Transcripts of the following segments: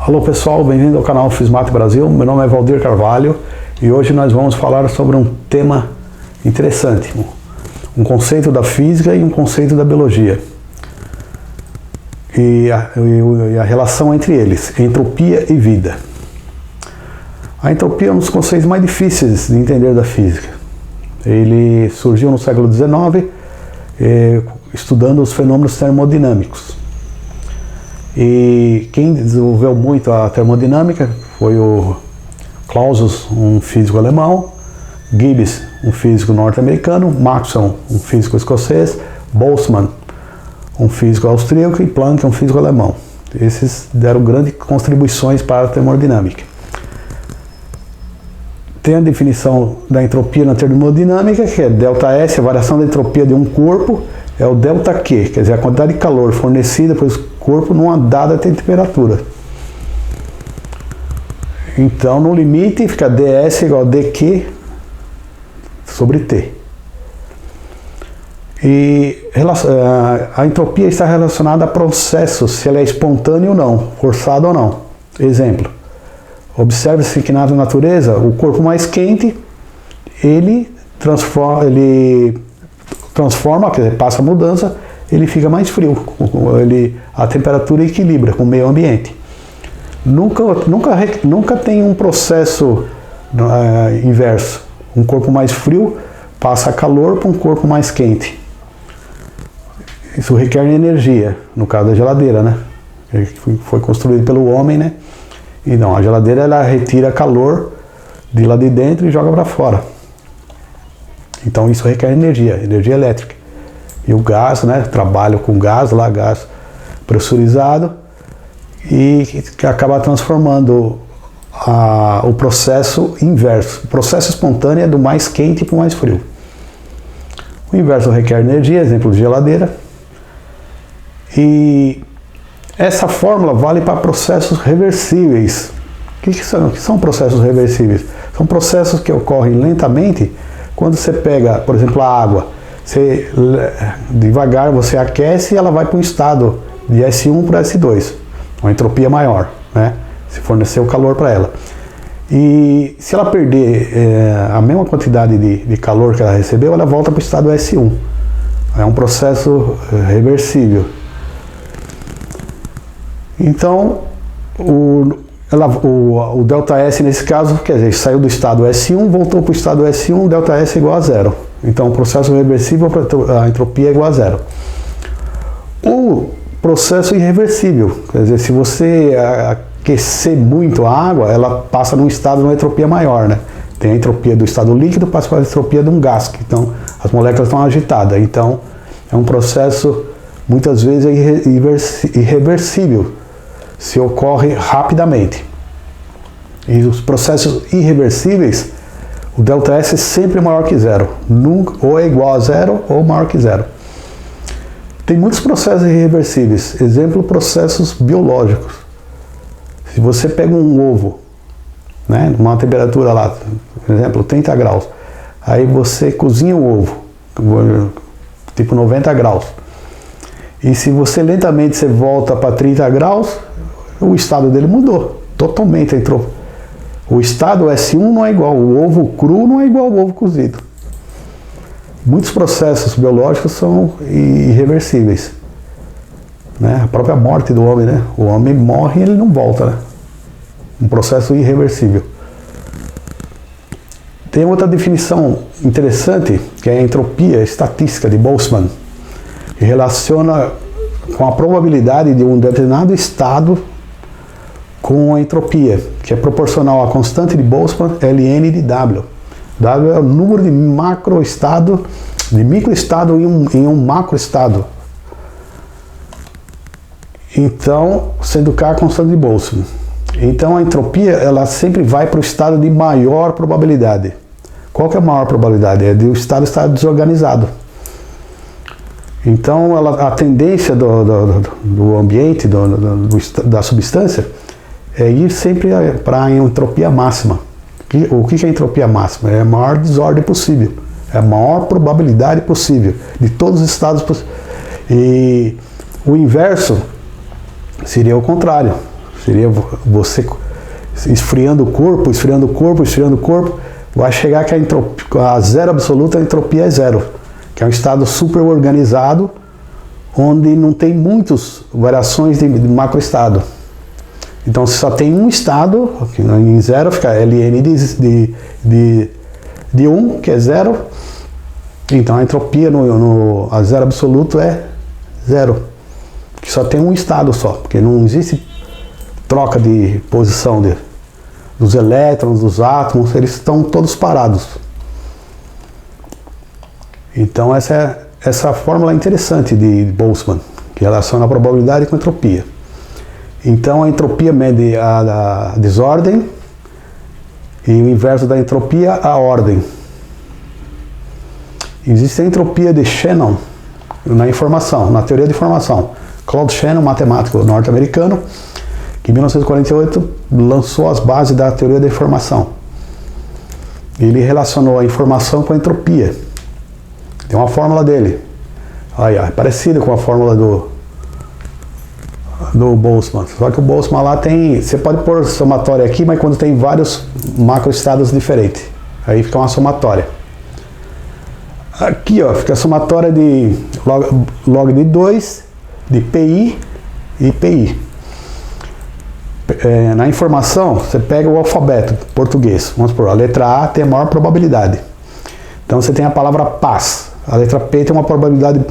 Alô pessoal, bem-vindo ao canal Fismate Brasil. Meu nome é Valdir Carvalho e hoje nós vamos falar sobre um tema interessante, um conceito da física e um conceito da biologia e a relação entre eles, entropia e vida. A entropia é um dos conceitos mais difíceis de entender da física. Ele surgiu no século XIX estudando os fenômenos termodinâmicos. E quem desenvolveu muito a termodinâmica foi o Clausius, um físico alemão, Gibbs, um físico norte-americano, Maxwell, um físico escocês, Boltzmann, um físico austríaco e Planck, um físico alemão. Esses deram grandes contribuições para a termodinâmica. Tem a definição da entropia na termodinâmica, que é ΔS, a variação da entropia de um corpo, é o ΔQ, quer dizer, a quantidade de calor fornecida pelo corpo numa dada temperatura. Então, no limite, fica ds igual a dq sobre t. E a entropia está relacionada a processos, se ela é espontânea ou não, forçada ou não. Exemplo, observe-se que na natureza, o corpo mais quente, ele transforma, quer dizer, passa a mudança, ele fica mais frio, a temperatura equilibra com o meio ambiente. Nunca tem um processo inverso. Um corpo mais frio passa calor para um corpo mais quente. Isso requer energia, no caso da geladeira, né? Foi construído pelo homem, né? E não, a geladeira ela retira calor de lá de dentro e joga para fora. Então isso requer energia elétrica. E o gás, né? Trabalho com gás, lá gás pressurizado e que acaba transformando o processo inverso. O processo espontâneo é do mais quente para o mais frio. O inverso requer energia, exemplo de geladeira. E essa fórmula vale para processos reversíveis. O que são processos reversíveis? São processos que ocorrem lentamente. Quando você pega, por exemplo, a água, devagar você aquece e ela vai para um estado de S1 para S2, uma entropia maior, né? Se fornecer o calor para ela. E se ela perder a mesma quantidade de calor que ela recebeu, ela volta para o estado S1. É um processo reversível. Então, o ΔS nesse caso, quer dizer, saiu do estado S1, voltou para o estado S1, ΔS é igual a zero. Então, o processo reversível, a entropia é igual a zero. O processo irreversível, quer dizer, se você aquecer muito a água, ela passa num estado de uma entropia maior, né? Tem a entropia do estado líquido, passa para a entropia de um gás, então as moléculas estão agitadas. Então, é um processo, muitas vezes, irreversível, se ocorre rapidamente. E os processos irreversíveis, o ΔS é sempre maior que zero. Nunca, ou é igual a zero ou maior que zero. Tem muitos processos irreversíveis. Exemplo, processos biológicos. Se você pega um ovo, né, numa temperatura lá, por exemplo, 30 graus, aí você cozinha o ovo, tipo 90 graus. E se você lentamente volta para 30 graus, o estado dele mudou totalmente. O estado S1 não é igual, o ovo cru não é igual ao ovo cozido. Muitos processos biológicos são irreversíveis, né? A própria morte do homem, né? O homem morre e ele não volta, né? Um processo irreversível. Tem outra definição interessante, que é a entropia estatística de Boltzmann, que relaciona com a probabilidade de um determinado estado com a entropia, que é proporcional à constante de Boltzmann, ln de W. W é o número de macroestado, de microestado em um macroestado. Então, sendo K a constante de Boltzmann. Então, a entropia, ela sempre vai para o estado de maior probabilidade. Qual que é a maior probabilidade? É de o estado estar desorganizado. Então, a tendência do ambiente, da substância, é ir sempre para a entropia máxima. O que é a entropia máxima? É a maior desordem possível. É a maior probabilidade possível de todos os estados possíveis. E o inverso seria o contrário. Seria você esfriando o corpo, esfriando o corpo, esfriando o corpo, vai chegar que a zero absoluta, a entropia é zero, que é um estado super organizado, onde não tem muitas variações de macroestado. Então, se só tem um estado, em zero fica Ln de 1, que é zero. Então, a entropia a zero absoluto é zero, que só tem um estado só, porque não existe troca de posição dos elétrons, dos átomos, eles estão todos parados. Então, essa fórmula é interessante de Boltzmann, que relaciona a probabilidade com a entropia. Então, a entropia mede a desordem e o inverso da entropia, a ordem. Existe a entropia de Shannon na informação, na teoria de informação. Claude Shannon, matemático norte-americano, que em 1948 lançou as bases da teoria da informação. Ele relacionou a informação com a entropia. Tem uma fórmula dele. Aí, é parecida com a fórmula do Boltzmann. Só que o Boltzmann lá tem... Você pode pôr somatória aqui, mas quando tem vários macroestados diferentes. Aí fica uma somatória. Aqui, ó, fica a somatória de log de 2, de PI e PI. Na informação, você pega o alfabeto português. Vamos supor, a letra A tem a maior probabilidade. Então você tem a palavra paz. A letra P tem uma probabilidade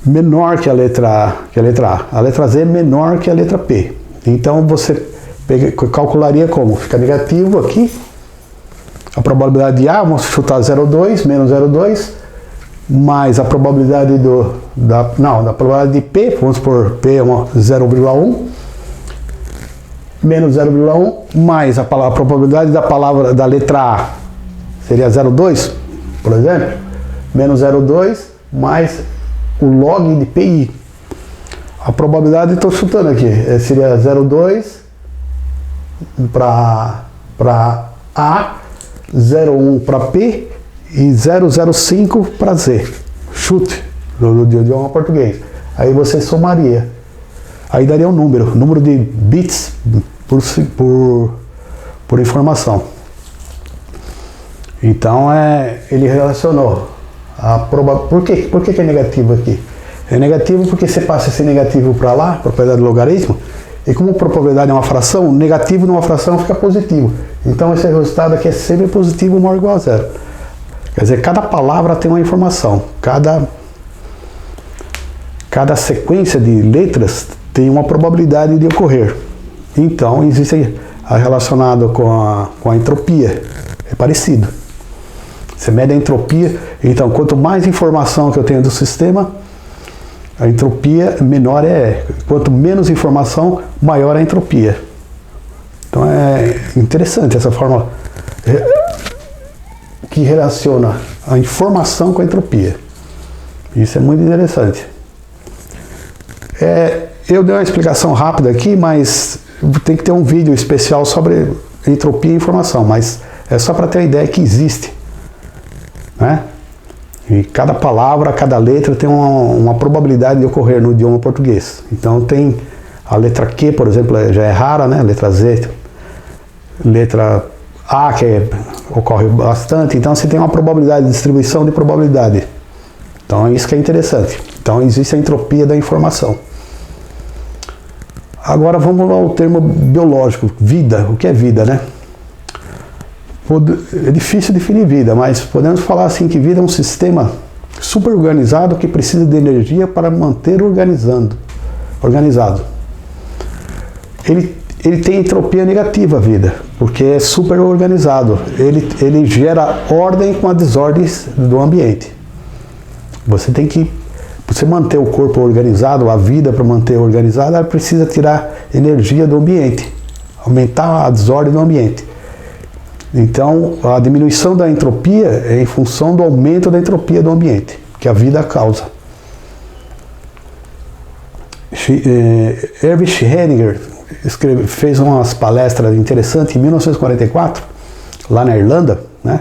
menor que a letra A. A letra Z é menor que a letra P. Então você calcularia como? Fica negativo aqui. A probabilidade de A, vamos chutar 0,2, menos 0,2, mais a probabilidade da probabilidade de P, vamos supor, P é 0,1, menos 0,1, mais a probabilidade da letra A, seria 0,2, por exemplo, menos 0,2, mais o log de PI. A probabilidade, estou chutando aqui, seria 0,2 para A, 0,1 para P e 0,05 para Z. Chute do idioma português. Aí você somaria. Aí daria um número de bits por informação. Então ele relacionou a probabilidade. Por que é negativo aqui? É negativo porque você passa esse negativo para lá, propriedade do logaritmo, e como probabilidade é uma fração, negativo numa fração fica positivo. Então esse resultado aqui é sempre positivo maior ou igual a zero. Quer dizer, cada palavra tem uma informação. Cada sequência de letras tem uma probabilidade de ocorrer. Então existe relacionado com a entropia. É parecido. Você mede a entropia. Então quanto mais informação que eu tenho do sistema, a entropia menor é. Quanto menos informação, maior a entropia. Então é interessante essa fórmula que relaciona a informação com a entropia. Isso é muito interessante. Eu dei uma explicação rápida aqui, mas tem que ter um vídeo especial sobre entropia e informação. Mas é só para ter a ideia que existe, né? E cada palavra, cada letra tem uma probabilidade de ocorrer no idioma português. Então tem a letra Q, por exemplo, já é rara, né? Letra Z, letra A, que ocorre bastante. Então você tem uma probabilidade de distribuição de probabilidade. Então é isso que é interessante. Então existe a entropia da informação. Agora vamos ao termo biológico, vida. O que é vida, né? É difícil definir vida, mas podemos falar assim que vida é um sistema super organizado que precisa de energia para manter organizado. Ele tem entropia negativa, a vida, porque é super organizado. Ele gera ordem com a desordem do ambiente. Você manter o corpo organizado, a vida para manter organizada, ela precisa tirar energia do ambiente, aumentar a desordem do ambiente. Então, a diminuição da entropia é em função do aumento da entropia do ambiente, que a vida causa. Erwin Heininger fez umas palestras interessantes em 1944, lá na Irlanda, né?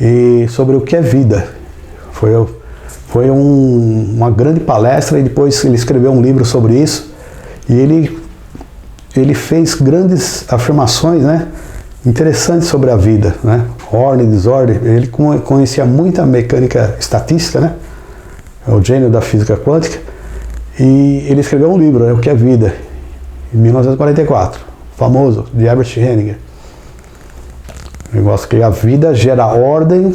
E sobre o que é vida. Foi uma grande palestra e depois ele escreveu um livro sobre isso. E ele ele fez grandes afirmações, né, interessantes sobre a vida, né, ordem, desordem. Ele conhecia muita mecânica estatística, né, é o gênio da física quântica, e ele escreveu um livro, O que é Vida, em 1944, famoso, de Herbert Hellinger. O negócio que a vida gera ordem,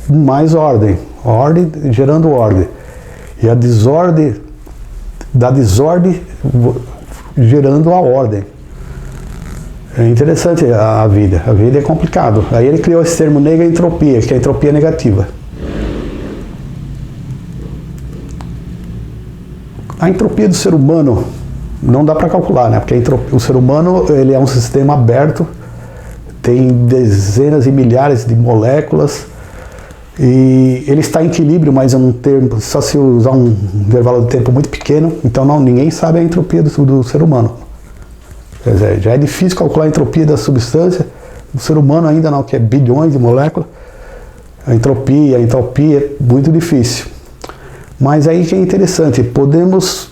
mais ordem, ordem gerando ordem, e a desordem, da desordem gerando a ordem. É interessante a vida é complicado. Aí ele criou esse termo nega-entropia, que é a entropia negativa. A entropia do ser humano não dá para calcular, né? Porque o ser humano, ele é um sistema aberto, tem dezenas e milhares de moléculas, e ele está em equilíbrio, mas é um termo, só se usar um intervalo de tempo muito pequeno, então ninguém sabe a entropia do ser humano. Quer dizer, já é difícil calcular a entropia da substância, do ser humano ainda não, que é bilhões de moléculas. A entropia é muito difícil. Mas aí que é interessante, podemos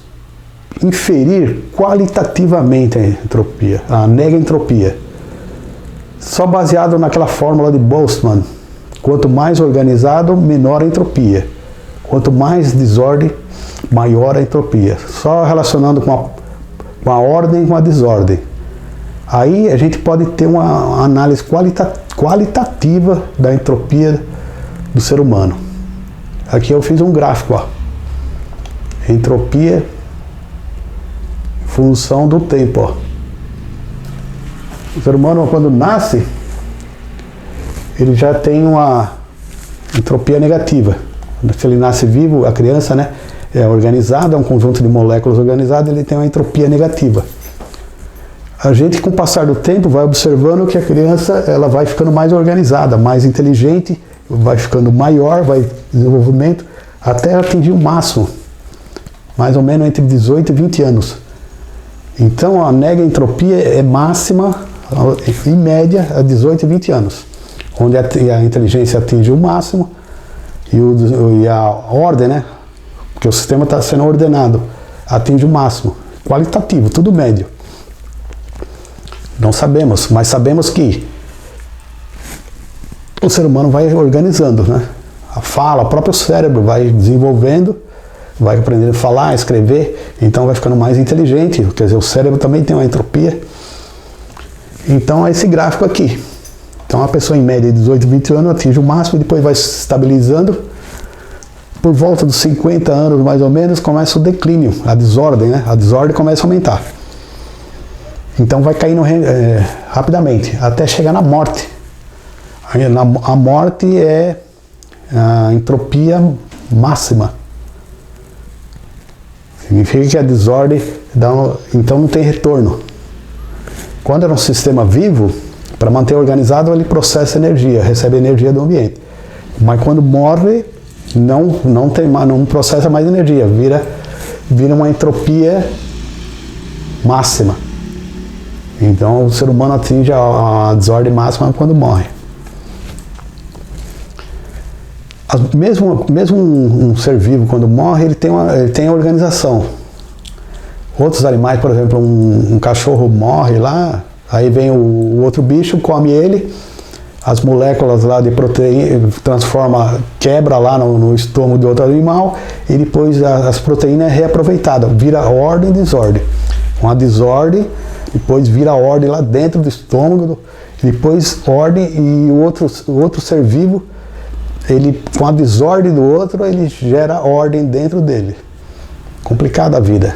inferir qualitativamente a entropia, a nega-entropia, só baseado naquela fórmula de Boltzmann. Quanto mais organizado, menor a entropia. Quanto mais desordem, maior a entropia. Só relacionando com a ordem e com a desordem. Aí a gente pode ter uma análise qualitativa da entropia do ser humano. Aqui eu fiz um gráfico, ó. Entropia em função do tempo, ó. O ser humano, quando nasce, ele já tem uma entropia negativa. Se ele nasce vivo, a criança, né, é organizada, é um conjunto de moléculas organizado, ele tem uma entropia negativa. A gente, com o passar do tempo, vai observando que a criança, ela vai ficando mais organizada, mais inteligente, vai ficando maior, vai desenvolvimento, até atingir o máximo, mais ou menos entre 18 e 20 anos. Então a nega-entropia é máxima, em média, a 18 e 20 anos. Onde a inteligência atinge o máximo e a ordem, né? Porque o sistema está sendo ordenado, atinge o máximo. Qualitativo, tudo médio. Não sabemos, mas sabemos que o ser humano vai organizando, né? A fala, o próprio cérebro vai desenvolvendo, vai aprendendo a falar, escrever, então vai ficando mais inteligente. Quer dizer, o cérebro também tem uma entropia. Então é esse gráfico aqui. Então a pessoa em média de 18, 20 anos atinge o máximo, depois vai se estabilizando. Por volta dos 50 anos, mais ou menos, começa o declínio, a desordem, né? A desordem começa a aumentar. Então vai caindo rapidamente, até chegar na morte. A morte é a entropia máxima. Significa que a desordem, então não tem retorno. Quando é um sistema vivo, para manter organizado, ele processa energia, recebe energia do ambiente. Mas quando morre, não processa mais energia, vira uma entropia máxima. Então o ser humano atinge a desordem máxima quando morre. Mesmo um ser vivo, quando morre, ele tem a organização. Outros animais, por exemplo, um cachorro morre lá, aí vem o outro bicho, come ele, as moléculas lá de proteína quebra lá no estômago do outro animal, e depois as proteínas é reaproveitada, vira ordem e desordem. Com a desordem, depois vira ordem lá dentro do estômago, depois ordem, e o outro ser vivo, ele, com a desordem do outro, ele gera ordem dentro dele. Complicada a vida.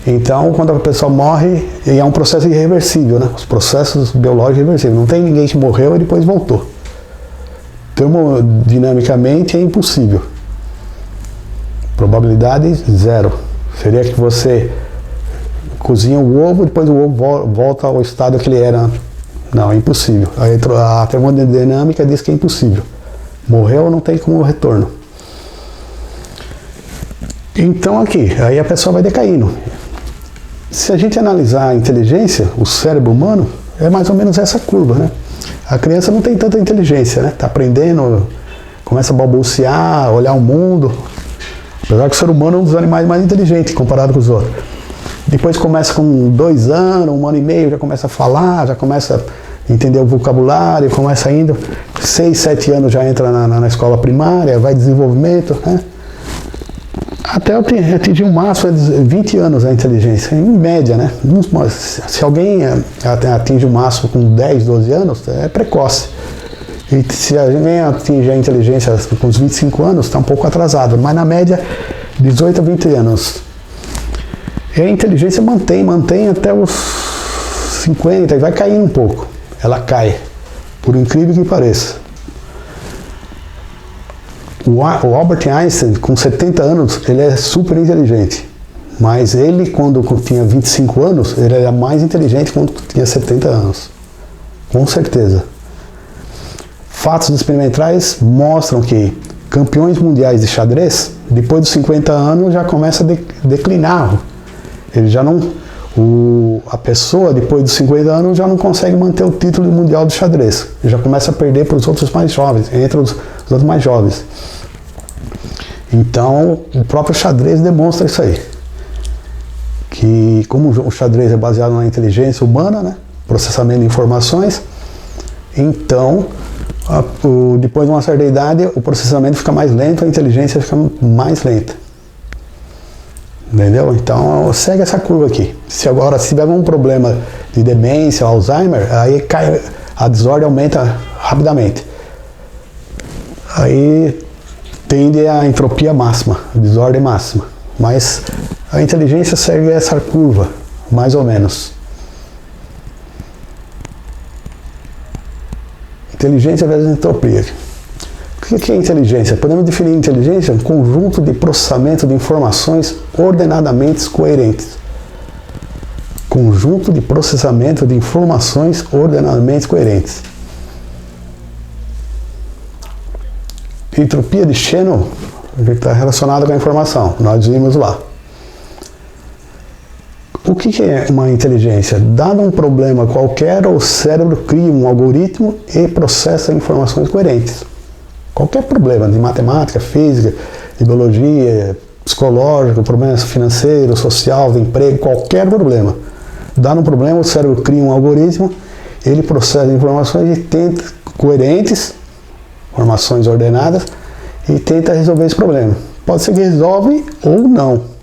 Então, quando a pessoa morre, é um processo irreversível, né? Os processos biológicos irreversíveis. Não tem ninguém que morreu e depois voltou. Termodinamicamente é impossível. Probabilidade zero. Seria que você cozinha o ovo, depois o ovo volta ao estado que ele era. Não, é impossível. A termodinâmica diz que é impossível. Morreu, não tem como retorno. Então aqui, aí a pessoa vai decaindo. Se a gente analisar a inteligência, o cérebro humano, é mais ou menos essa curva, né? A criança não tem tanta inteligência, né? Está aprendendo, começa a balbuciar, olhar o mundo. Apesar que o ser humano é um dos animais mais inteligentes comparado com os outros. Depois começa com 2 anos, 1 ano e meio, já começa a falar, já começa a entender o vocabulário, começa indo, 6, 7 anos já entra na escola primária, vai desenvolvimento, né? Até atingir o máximo de 20 anos a inteligência, em média, né? Se alguém atinge o máximo com 10, 12 anos, é precoce. E se alguém atinge a inteligência com os 25 anos, está um pouco atrasado, mas na média, 18 a 20 anos. E a inteligência mantém até os 50 e vai caindo um pouco. Ela cai, por incrível que pareça. O Albert Einstein, com 70 anos, ele é super inteligente. Mas ele, quando tinha 25 anos, ele era mais inteligente quando tinha 70 anos. Com certeza. Fatos experimentais mostram que campeões mundiais de xadrez, depois dos 50 anos, já começa a declinar. Ele já não... a pessoa, depois dos 50 anos, já não consegue manter o título mundial de xadrez. Ele já começa a perder para os outros mais jovens, entre os outros mais jovens. Então, o próprio xadrez demonstra isso aí. Que, como o xadrez é baseado na inteligência humana, né, processamento de informações, então, depois de uma certa idade, o processamento fica mais lento, a inteligência fica mais lenta. Entendeu? Então, segue essa curva aqui. Se tiver algum problema de demência, Alzheimer, aí a desordem aumenta rapidamente. Aí tende a entropia máxima, a desordem máxima. Mas a inteligência segue essa curva, mais ou menos. Inteligência versus entropia. O que é inteligência? Podemos definir inteligência um conjunto de processamento de informações ordenadamente coerentes. Conjunto de processamento de informações ordenadamente coerentes. Entropia de Shannon está relacionada com a informação. Nós vimos lá. O que é uma inteligência? Dado um problema qualquer, o cérebro cria um algoritmo e processa informações coerentes. Qualquer problema de matemática, física, de biologia, psicológico, problema financeiro, social, de emprego, qualquer problema. Dado um problema, o cérebro cria um algoritmo, ele processa informações e tenta coerentes, informações ordenadas, e tenta resolver esse problema. Pode ser que resolve ou não.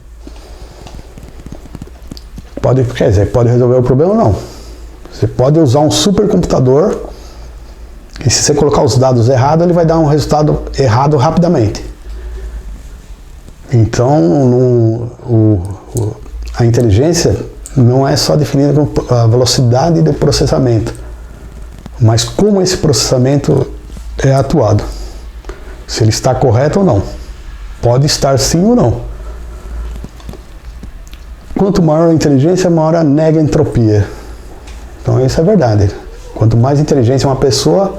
Pode resolver o problema ou não. Você pode usar um supercomputador e se você colocar os dados errados, ele vai dar um resultado errado rapidamente. Então, a inteligência não é só definida com a velocidade do processamento, mas como esse processamento é atuado. Se ele está correto ou não. Pode estar sim ou não. Quanto maior a inteligência, maior a negentropia. Então isso é verdade. Quanto mais inteligência uma pessoa,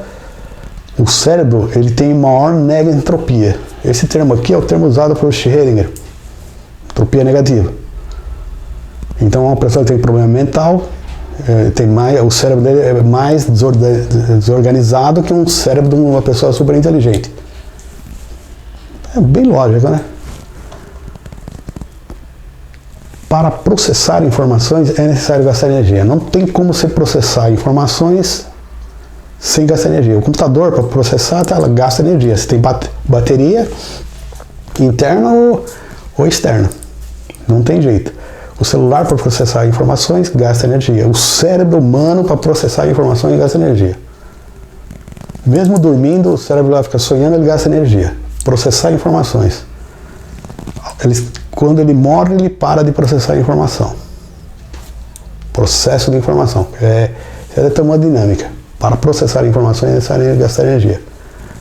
o cérebro ele tem maior negentropia. Esse termo aqui é o termo usado por Schrödinger. Entropia negativa. Então uma pessoa que tem problema mental, o cérebro dele é mais desorganizado que um cérebro de uma pessoa super inteligente. É bem lógico, né? Para processar informações é necessário gastar energia. Não tem como você processar informações sem gastar energia. O computador, para processar, ela gasta energia. Você tem bateria interna ou externa. Não tem jeito. O celular, para processar informações, gasta energia. O cérebro humano, para processar informações, gasta energia. Mesmo dormindo, o cérebro vai ficar sonhando, ele gasta energia. Processar informações. Quando ele morre, ele para de processar a informação. Processo de informação. É termodinâmica. Para processar informações é necessário gastar energia.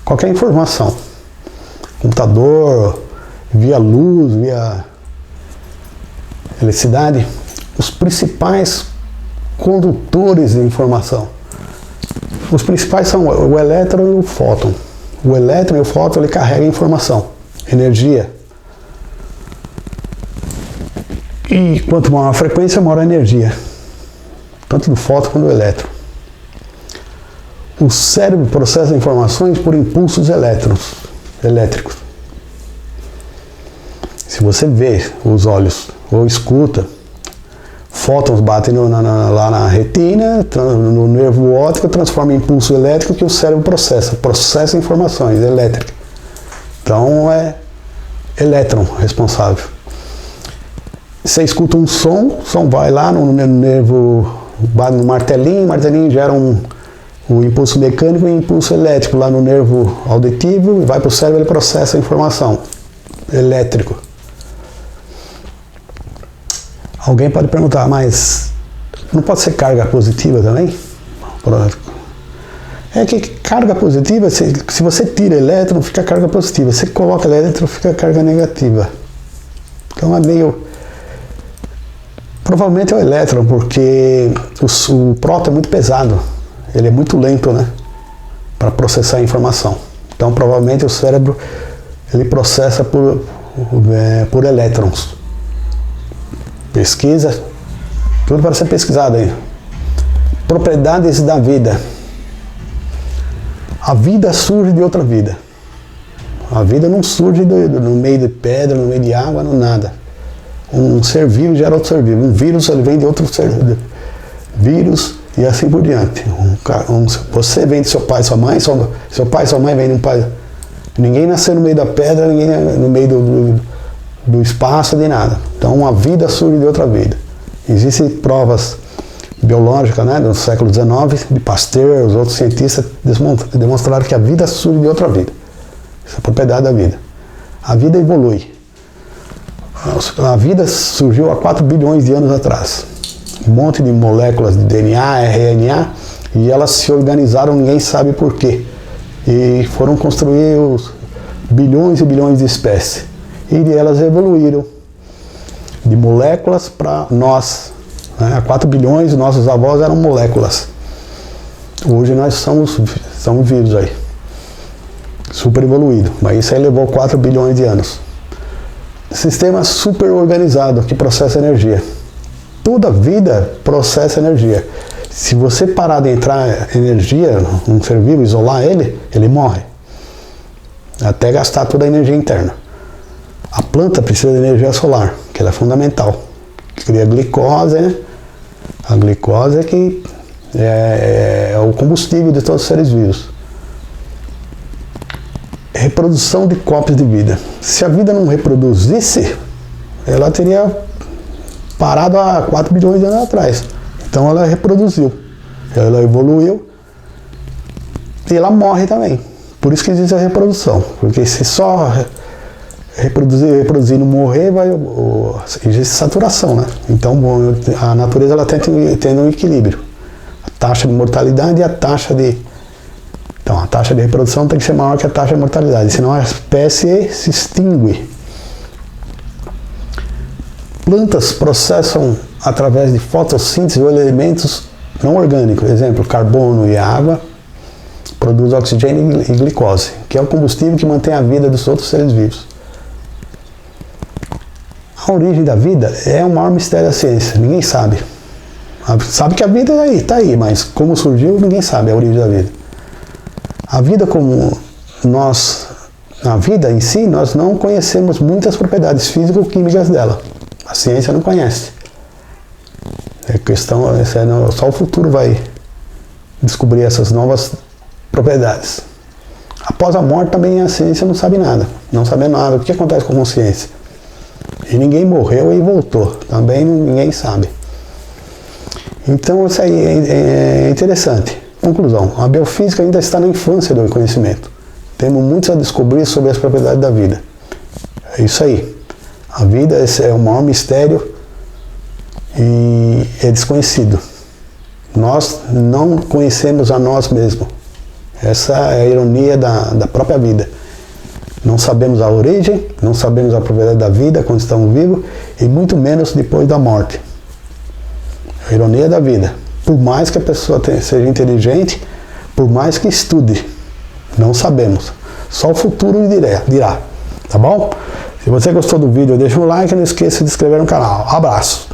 Qualquer informação. Computador, via luz, via eletricidade. Os principais condutores de informação. Os principais são o elétron e o fóton. O elétron e o fóton ele carregam informação, energia. E quanto maior a frequência, maior a energia. Tanto do fóton quanto do elétron. O cérebro processa informações por impulsos elétricos. Se você vê os olhos ou escuta, Fótons batem lá na retina, no nervo óptico, transforma em impulso elétrico que o cérebro processa informações elétricas. Então é elétron responsável. Você escuta um som, o som vai lá no nervo, bate no martelinho, o martelinho gera um impulso mecânico e um impulso elétrico lá no nervo auditivo, e vai para o cérebro, ele processa a informação elétrico. Alguém pode perguntar, mas não pode ser carga positiva também? É que carga positiva, se você tira elétron, fica carga positiva. Se coloca elétron, fica carga negativa. Então é meio... Provavelmente é o elétron, porque o próton é muito pesado. Ele é muito lento, né? Para processar a informação. Então provavelmente o cérebro, ele processa por elétrons. Pesquisa, tudo para ser pesquisado aí. Propriedades da vida. A vida surge de outra vida. A vida não surge no meio de pedra, no meio de água, no nada. Um ser vivo gera outro ser vivo. Um vírus, ele vem de outro ser vírus e assim por diante. Você vem de seu pai e sua mãe, seu pai e sua mãe vêm de um pai. Ninguém nasceu no meio da pedra, ninguém no meio do espaço, de nada. Então a vida surge de outra vida. Existem provas biológicas, né, do século XIX, de Pasteur, os outros cientistas demonstraram que a vida surge de outra vida. Essa é a propriedade da vida. A vida evolui. A vida surgiu há 4 bilhões de anos atrás. Um monte de moléculas de DNA, RNA, e elas se organizaram, ninguém sabe por quê. E foram construir os bilhões e bilhões de espécies. E elas evoluíram de moléculas para nós. Há 4 bilhões, nossos avós eram moléculas. Hoje nós somos vivos aí. Super evoluído. Mas isso aí levou 4 bilhões de anos. Sistema super organizado que processa energia. Toda vida processa energia. Se você parar de entrar energia num ser vivo, isolar ele morre. Até gastar toda a energia interna. A planta precisa de energia solar, que ela é fundamental. Cria glicose, né? A glicose é que é o combustível de todos os seres vivos. Reprodução de cópias de vida. Se a vida não reproduzisse, ela teria parado há 4 bilhões de anos atrás. Então ela reproduziu, ela evoluiu e ela morre também. Por isso que existe a reprodução, porque se só reproduzir e não morrer, existe saturação, né? Então a natureza ela tem um equilíbrio. A taxa de mortalidade e a taxa de... Então a taxa de reprodução tem que ser maior que a taxa de mortalidade, senão a espécie se extingue. Plantas processam através de fotossíntese elementos não orgânicos, exemplo, carbono e água, produz oxigênio e glicose, que é o combustível que mantém a vida dos outros seres vivos. A origem da vida é o maior mistério da ciência, ninguém sabe. Sabe que a vida está aí, mas como surgiu, ninguém sabe a origem da vida. A vida a vida em si, nós não conhecemos muitas propriedades físico-químicas dela. A ciência não conhece. Só o futuro vai descobrir essas novas propriedades. Após a morte também a ciência não sabe nada. Não sabe nada. O que acontece com a consciência? E ninguém morreu e voltou. Também ninguém sabe. Então isso aí é interessante. Conclusão. A biofísica ainda está na infância do conhecimento. Temos muito a descobrir sobre as propriedades da vida. É isso aí. A vida é o maior mistério e é desconhecido. Nós não conhecemos a nós mesmos. Essa é a ironia da própria vida. Não sabemos a origem, não sabemos a propriedade da vida quando estamos vivos e muito menos depois da morte. A ironia da vida. Por mais que a pessoa seja inteligente, por mais que estude, não sabemos. Só o futuro dirá. Tá bom? Se você gostou do vídeo, deixa um like e não esqueça de se inscrever no canal. Abraço!